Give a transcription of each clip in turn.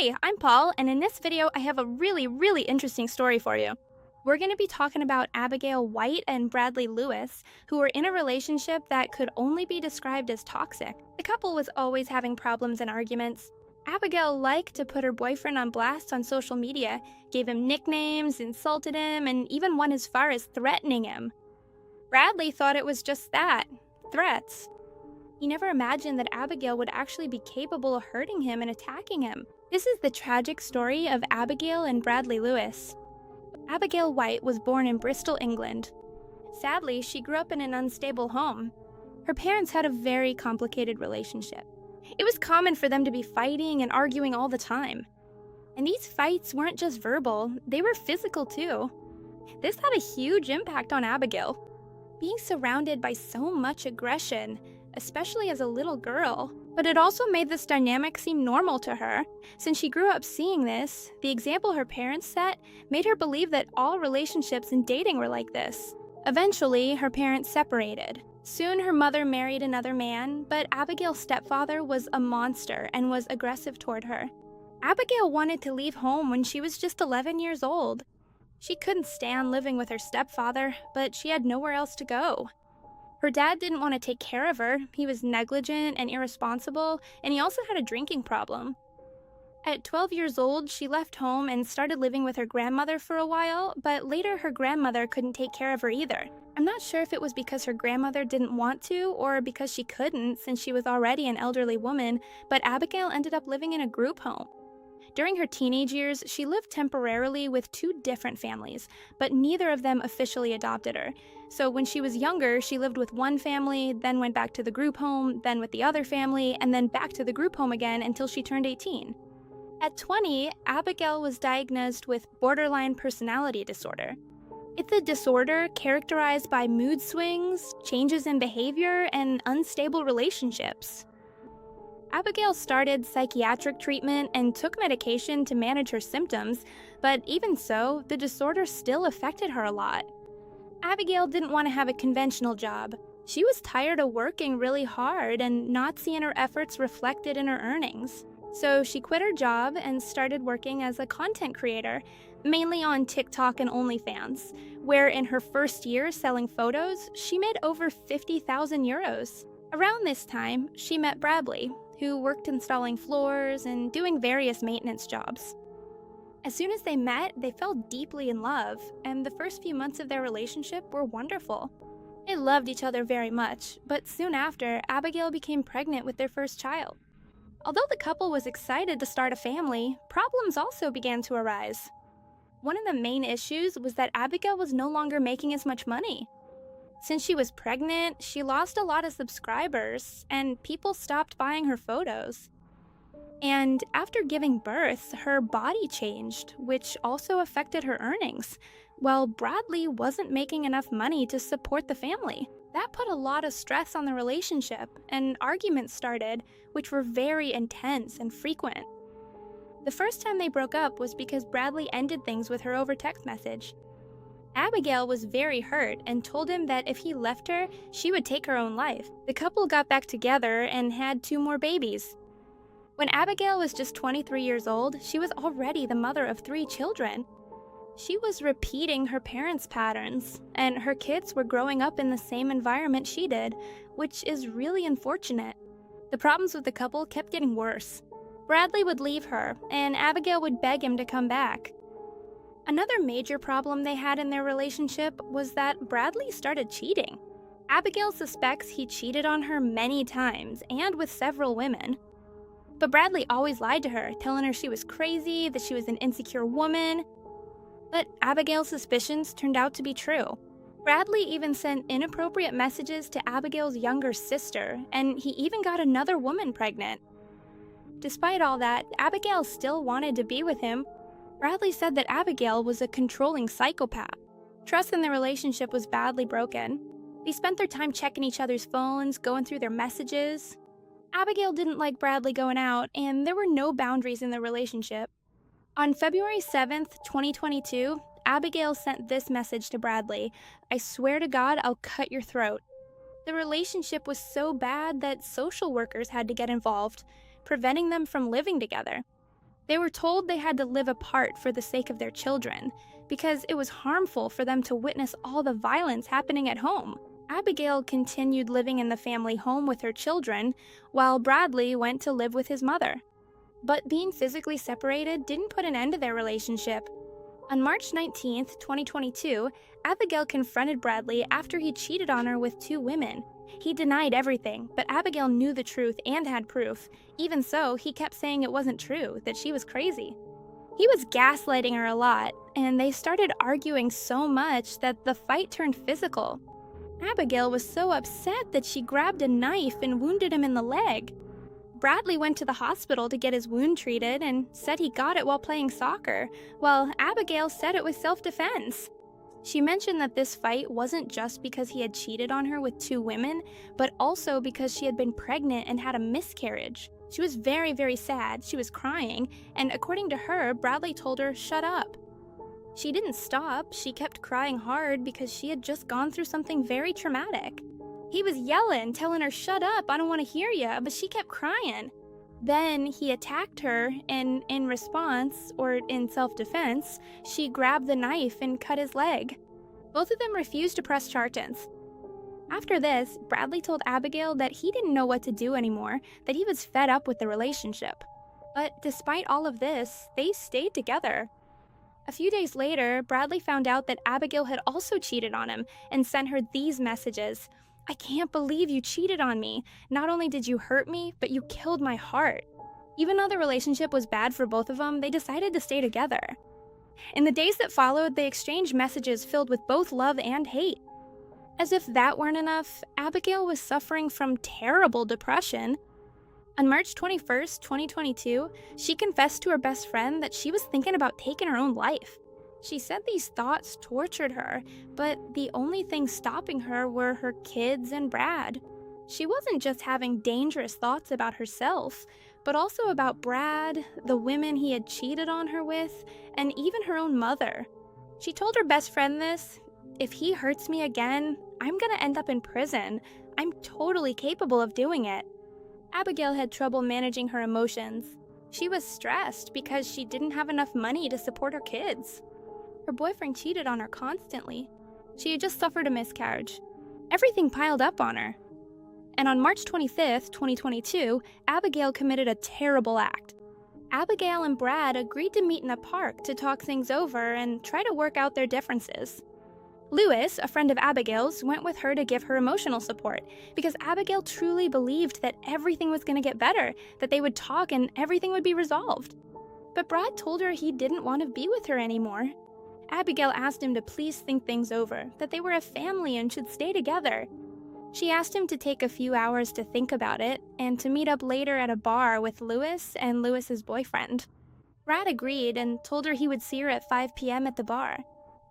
Hey, I'm Paul, and in this video, I have a really interesting story for you. We're going to be talking about Abigail White and Bradley Lewis, who were in a relationship that could only be described as toxic. The couple was always having problems and arguments. Abigail liked to put her boyfriend on blast on social media, gave him nicknames, insulted him, and even went as far as threatening him. Bradley thought it was just that, threats. He never imagined that Abigail would actually be capable of hurting him and attacking him. This is the tragic story of Abigail and Bradley Lewis. Abigail White was born in Bristol, England. Sadly, she grew up in an unstable home. Her parents had a very complicated relationship. It was common for them to be fighting and arguing all the time. And these fights weren't just verbal, they were physical too. This had a huge impact on Abigail. Being surrounded by so much aggression, especially as a little girl, but it also made this dynamic seem normal to her. Since she grew up seeing this, the example her parents set made her believe that all relationships and dating were like this. Eventually, her parents separated. Soon her mother married another man, but Abigail's stepfather was a monster and was aggressive toward her. Abigail wanted to leave home when she was just 11 years old. She couldn't stand living with her stepfather, but she had nowhere else to go. Her dad didn't want to take care of her. He was negligent and irresponsible, and he also had a drinking problem. At 12 years old, she left home and started living with her grandmother for a while, but later her grandmother couldn't take care of her either. I'm not sure if it was because her grandmother didn't want to or because she couldn't since she was already an elderly woman, but Abigail ended up living in a group home. During her teenage years, she lived temporarily with two different families, but neither of them officially adopted her. So when she was younger, she lived with one family, then went back to the group home, then with the other family, and then back to the group home again until she turned 18. At 20, Abigail was diagnosed with borderline personality disorder. It's a disorder characterized by mood swings, changes in behavior, and unstable relationships. Abigail started psychiatric treatment and took medication to manage her symptoms, but even so, the disorder still affected her a lot. Abigail didn't want to have a conventional job. She was tired of working really hard and not seeing her efforts reflected in her earnings. So she quit her job and started working as a content creator, mainly on TikTok and OnlyFans, where in her first year selling photos, she made over 50,000 euros. Around this time, she met Bradley, who worked installing floors and doing various maintenance jobs. As soon as they met, they fell deeply in love, and the first few months of their relationship were wonderful. They loved each other very much, but soon after, Abigail became pregnant with their first child. Although the couple was excited to start a family, problems also began to arise. One of the main issues was that Abigail was no longer making as much money. Since she was pregnant, she lost a lot of subscribers, and people stopped buying her photos. And after giving birth, her body changed, which also affected her earnings, while Bradley wasn't making enough money to support the family. That put a lot of stress on the relationship, and arguments started, which were very intense and frequent. The first time they broke up was because Bradley ended things with her over text message. Abigail was very hurt and told him that if he left her, she would take her own life. The couple got back together and had 2 more babies. When Abigail was just 23 years old, she was already the mother of 3 children. She was repeating her parents' patterns, and her kids were growing up in the same environment she did, which is really unfortunate. The problems with the couple kept getting worse. Bradley would leave her, and Abigail would beg him to come back. Another major problem they had in their relationship was that Bradley started cheating. Abigail suspects he cheated on her many times, and with several women. But Bradley always lied to her, telling her she was crazy, that she was an insecure woman. But Abigail's suspicions turned out to be true. Bradley even sent inappropriate messages to Abigail's younger sister, and he even got another woman pregnant. Despite all that, Abigail still wanted to be with him. Bradley said that Abigail was a controlling psychopath. Trust in the relationship was badly broken. They spent their time checking each other's phones, going through their messages. Abigail didn't like Bradley going out, and there were no boundaries in the relationship. On February 7th, 2022, Abigail sent this message to Bradley: "I swear to God, I'll cut your throat." The relationship was so bad that social workers had to get involved, preventing them from living together. They were told they had to live apart for the sake of their children, because it was harmful for them to witness all the violence happening at home. Abigail continued living in the family home with her children, while Bradley went to live with his mother. But being physically separated didn't put an end to their relationship. On March 19, 2022, Abigail confronted Bradley after he cheated on her with 2 women. He denied everything, but Abigail knew the truth and had proof. Even so, he kept saying it wasn't true, that she was crazy. He was gaslighting her a lot, and they started arguing so much that the fight turned physical. Abigail was so upset that she grabbed a knife and wounded him in the leg. Bradley went to the hospital to get his wound treated and said he got it while playing soccer, while Abigail said it was self-defense. She mentioned that this fight wasn't just because he had cheated on her with 2 women, but also because she had been pregnant and had a miscarriage. She was very, very sad. She was crying, and according to her, Bradley told her, "Shut up." She didn't stop. She kept crying hard because she had just gone through something very traumatic. He was yelling, telling her, "Shut up, I don't want to hear you," but she kept crying. Then he attacked her, and in response, or in self-defense, she grabbed the knife and cut his leg. Both of them refused to press charges. After this, Bradley told Abigail that he didn't know what to do anymore, that he was fed up with the relationship. But despite all of this, they stayed together. A few days later, Bradley found out that Abigail had also cheated on him and sent her these messages. "I can't believe you cheated on me. Not only did you hurt me, but you killed my heart." Even though the relationship was bad for both of them, they decided to stay together. In the days that followed, they exchanged messages filled with both love and hate. As if that weren't enough, Abigail was suffering from terrible depression. On March 21st, 2022, she confessed to her best friend that she was thinking about taking her own life. She said these thoughts tortured her, but the only thing stopping her were her kids and Brad. She wasn't just having dangerous thoughts about herself, but also about Brad, the women he had cheated on her with, and even her own mother. She told her best friend this: "If he hurts me again, I'm gonna end up in prison. I'm totally capable of doing it." Abigail had trouble managing her emotions. She was stressed because she didn't have enough money to support her kids. Her boyfriend cheated on her constantly. She had just suffered a miscarriage. Everything piled up on her. And on March 25th, 2022, Abigail committed a terrible act. Abigail and Brad agreed to meet in a park to talk things over and try to work out their differences. Lewis, a friend of Abigail's, went with her to give her emotional support because Abigail truly believed that everything was going to get better, that they would talk and everything would be resolved. But Brad told her he didn't want to be with her anymore. Abigail asked him to please think things over, that they were a family and should stay together. She asked him to take a few hours to think about it and to meet up later at a bar with Lewis and Lewis's boyfriend. Brad agreed and told her he would see her at 5 p.m. at the bar.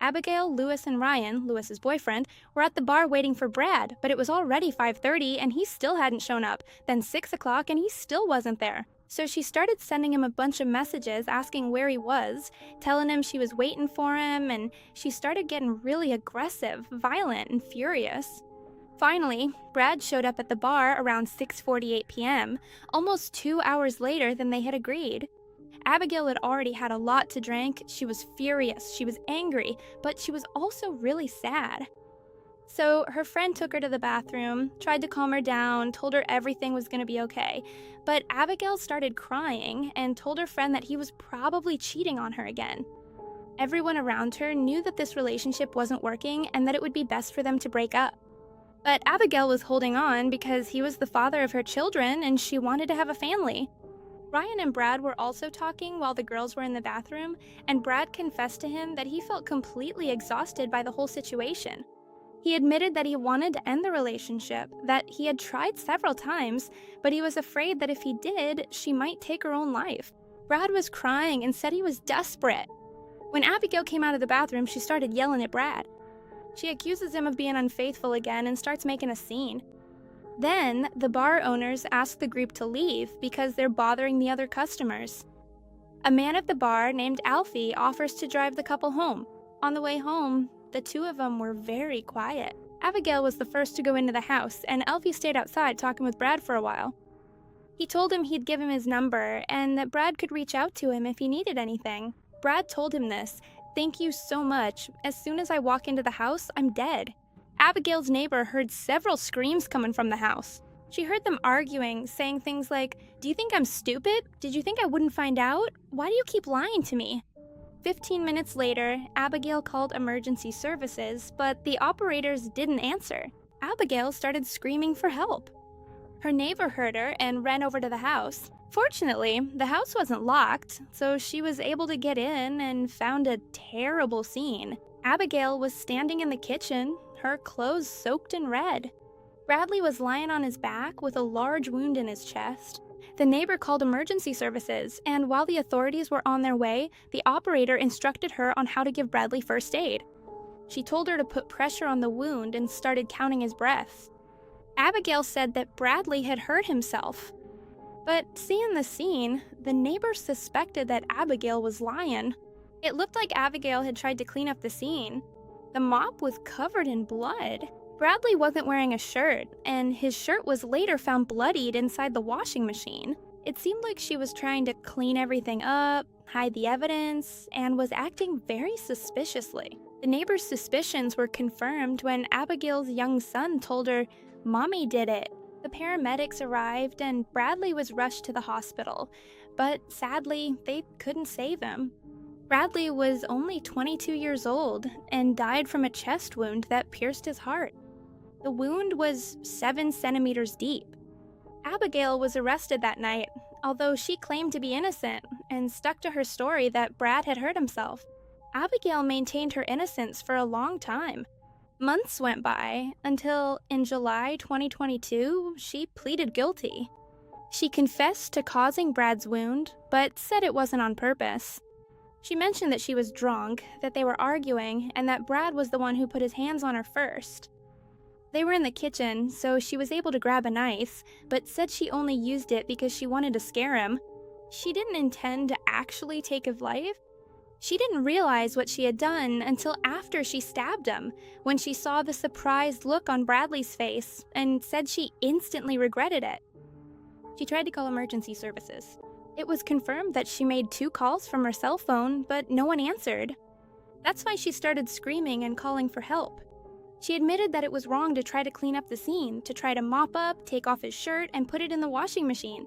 Abigail, Lewis, and Ryan, Lewis's boyfriend, were at the bar waiting for Brad, but it was already 5:30 and he still hadn't shown up. Then 6 o'clock and he still wasn't there. So she started sending him a bunch of messages asking where he was, telling him she was waiting for him, and she started getting really aggressive, violent, and furious. Finally, Brad showed up at the bar around 6:48 p.m., almost 2 hours later than they had agreed. Abigail had already had a lot to drink. She was furious, she was angry, but she was also really sad. So her friend took her to the bathroom, tried to calm her down, told her everything was going to be okay. But Abigail started crying and told her friend that he was probably cheating on her again. Everyone around her knew that this relationship wasn't working and that it would be best for them to break up. But Abigail was holding on because he was the father of her children and she wanted to have a family. Ryan and Brad were also talking while the girls were in the bathroom, and Brad confessed to him that he felt completely exhausted by the whole situation. He admitted that he wanted to end the relationship, that he had tried several times, but he was afraid that if he did, she might take her own life. Brad was crying and said he was desperate. When Abigail came out of the bathroom, she started yelling at Brad. She accuses him of being unfaithful again and starts making a scene. Then, the bar owners ask the group to leave because they're bothering the other customers. A man at the bar named Alfie offers to drive the couple home. On the way home, the two of them were very quiet. Abigail was the first to go into the house, and Alfie stayed outside talking with Brad for a while. He told him he'd give him his number and that Brad could reach out to him if he needed anything. Brad told him this. "Thank you so much. As soon as I walk into the house, I'm dead." Abigail's neighbor heard several screams coming from the house. She heard them arguing, saying things like, "Do you think I'm stupid? Did you think I wouldn't find out? Why do you keep lying to me?" 15 minutes later, Abigail called emergency services, but the operators didn't answer. Abigail started screaming for help. Her neighbor heard her and ran over to the house. Fortunately, the house wasn't locked, so she was able to get in and found a terrible scene. Abigail was standing in the kitchen, her clothes soaked in red. Bradley was lying on his back with a large wound in his chest. The neighbor called emergency services, and while the authorities were on their way, the operator instructed her on how to give Bradley first aid. She told her to put pressure on the wound and started counting his breaths. Abigail said that Bradley had hurt himself. But seeing the scene, the neighbors suspected that Abigail was lying. It looked like Abigail had tried to clean up the scene. The mop was covered in blood. Bradley wasn't wearing a shirt, and his shirt was later found bloodied inside the washing machine. It seemed like she was trying to clean everything up, hide the evidence, and was acting very suspiciously. The neighbor's suspicions were confirmed when Abigail's young son told her, "Mommy did it." The paramedics arrived and Bradley was rushed to the hospital, but sadly, they couldn't save him. Bradley was only 22 years old and died from a chest wound that pierced his heart. The wound was 7 centimeters deep. Abigail was arrested that night, although she claimed to be innocent and stuck to her story that Brad had hurt himself. Abigail maintained her innocence for a long time. Months went by until, in July 2022, she pleaded guilty. She confessed to causing Brad's wound, but said it wasn't on purpose. She mentioned that she was drunk, that they were arguing, and that Brad was the one who put his hands on her first. They were in the kitchen, so she was able to grab a knife, but said she only used it because she wanted to scare him. She didn't intend to actually take his life. She didn't realize what she had done until after she stabbed him, when she saw the surprised look on Bradley's face and said she instantly regretted it. She tried to call emergency services. It was confirmed that she made 2 calls from her cell phone, but no one answered. That's why she started screaming and calling for help. She admitted that it was wrong to try to clean up the scene, to try to mop up, take off his shirt, and put it in the washing machine.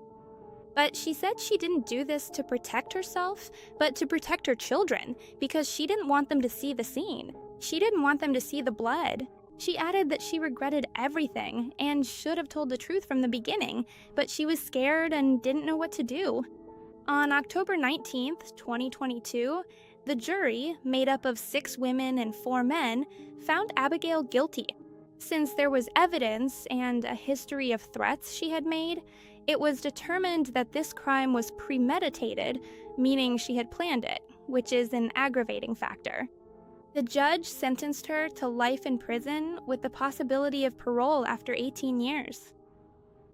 But she said she didn't do this to protect herself, but to protect her children, because she didn't want them to see the scene. She didn't want them to see the blood. She added that she regretted everything and should have told the truth from the beginning, but she was scared and didn't know what to do. On October 19th, 2022, the jury, made up of 6 women and 4 men, found Abigail guilty. Since there was evidence and a history of threats she had made, it was determined that this crime was premeditated, meaning she had planned it, which is an aggravating factor. The judge sentenced her to life in prison with the possibility of parole after 18 years.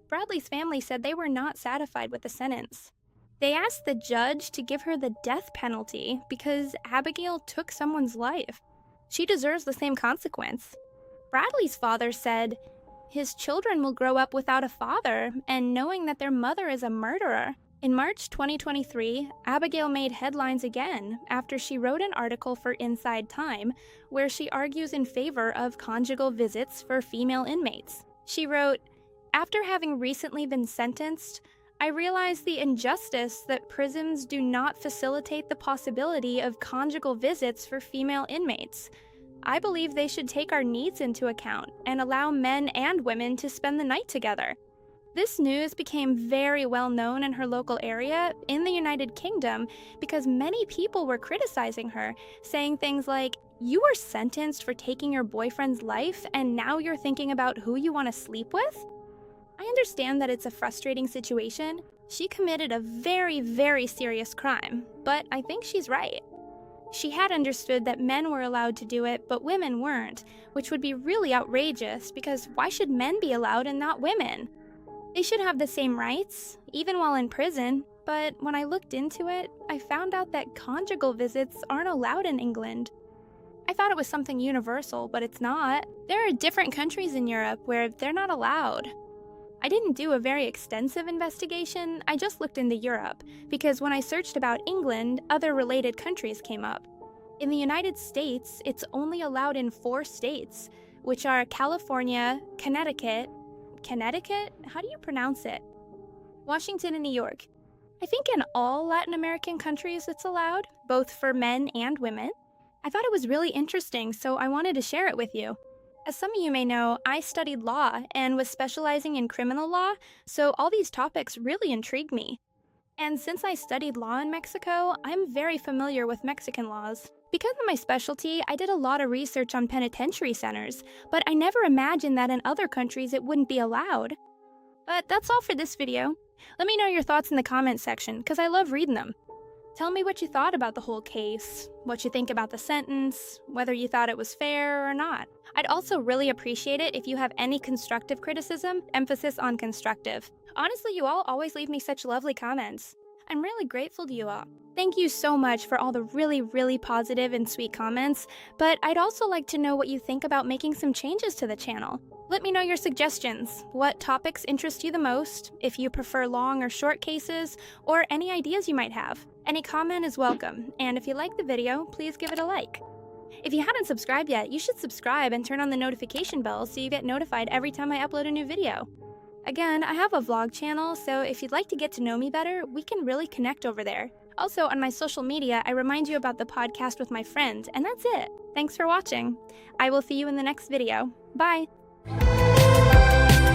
Bradley's family said they were not satisfied with the sentence. They asked the judge to give her the death penalty because Abigail took someone's life. She deserves the same consequence. Bradley's father said, "His children will grow up without a father and knowing that their mother is a murderer." In March 2023, Abigail made headlines again after she wrote an article for Inside Time where she argues in favor of conjugal visits for female inmates. She wrote, "After having recently been sentenced, I realize the injustice that prisons do not facilitate the possibility of conjugal visits for female inmates. I believe they should take our needs into account and allow men and women to spend the night together." This news became very well known in her local area in the United Kingdom because many people were criticizing her, saying things like, "You were sentenced for taking your boyfriend's life and now you're thinking about who you want to sleep with?" I understand that it's a frustrating situation. She committed a very, very serious crime, but I think she's right. She had understood that men were allowed to do it, but women weren't, which would be really outrageous because why should men be allowed and not women? They should have the same rights, even while in prison, but when I looked into it, I found out that conjugal visits aren't allowed in England. I thought it was something universal, but it's not. There are different countries in Europe where they're not allowed. I didn't do a very extensive investigation, I just looked into Europe, because when I searched about England, other related countries came up. In the United States, it's only allowed in 4 states, which are California, Connecticut? How do you pronounce it? Washington and New York. I think in all Latin American countries it's allowed, both for men and women. I thought it was really interesting, so I wanted to share it with you. As some of you may know, I studied law and was specializing in criminal law, so all these topics really intrigued me. And since I studied law in Mexico, I'm very familiar with Mexican laws. Because of my specialty, I did a lot of research on penitentiary centers, but I never imagined that in other countries it wouldn't be allowed. But that's all for this video. Let me know your thoughts in the comments section, because I love reading them. Tell me what you thought about the whole case, what you think about the sentence, whether you thought it was fair or not. I'd also really appreciate it if you have any constructive criticism, emphasis on constructive. Honestly, you all always leave me such lovely comments. I'm really grateful to you all. Thank you so much for all the really positive and sweet comments, but I'd also like to know what you think about making some changes to the channel. Let me know your suggestions, what topics interest you the most, if you prefer long or short cases, or any ideas you might have. Any comment is welcome, and if you like the video, please give it a like. If you haven't subscribed yet, you should subscribe and turn on the notification bell so you get notified every time I upload a new video. Again, I have a vlog channel, so if you'd like to get to know me better, we can really connect over there. Also, on my social media, I remind you about the podcast with my friend, and that's it. Thanks for watching. I will see you in the next video. Bye!